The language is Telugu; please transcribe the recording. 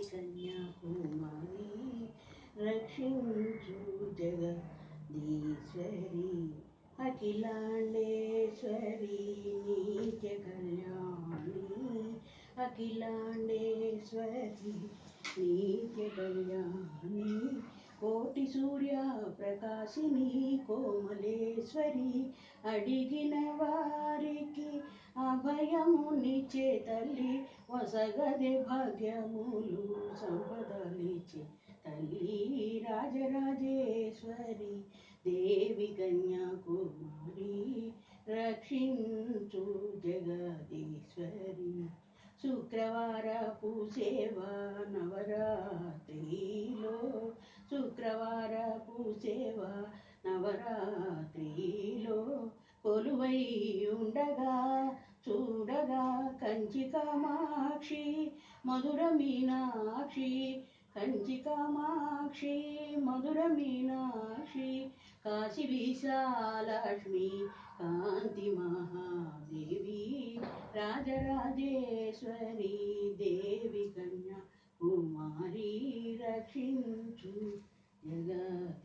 కన్యాకుమారి రక్షించు జగదీశ్వరి అఖిలాండేశ్వరి నిత్య కళ్యాణి అఖిలాండేశ్వరి నిత్య కళ్యాణి కోటి సూర్య ప్రకాశిని కోమలేశ్వరి అడిగిన వారికి అభయమునిచ్చే తల్లి వసగదే భాగ్యములు సంపదలిచ్చే తల్లి రాజరాజేశ్వరి దేవి కన్యాకుమారి రక్షించు జగదీశ్వరి శుక్రవారపు సేవ నవరాత్రిలో శుక్రవారపు సేవ నవరాత్రిలో కొలువై ఉండగా చూడగా కంచి కామాక్షి మధుర మీనాక్షి కంచి కామాక్షి మధుర మీనాక్షి కాశీ విశాలక్ష్మి కాంతి మహాదేవి రాజరాజేశ్వరి దేవి కన్యా కుమారి రక్షించు జగ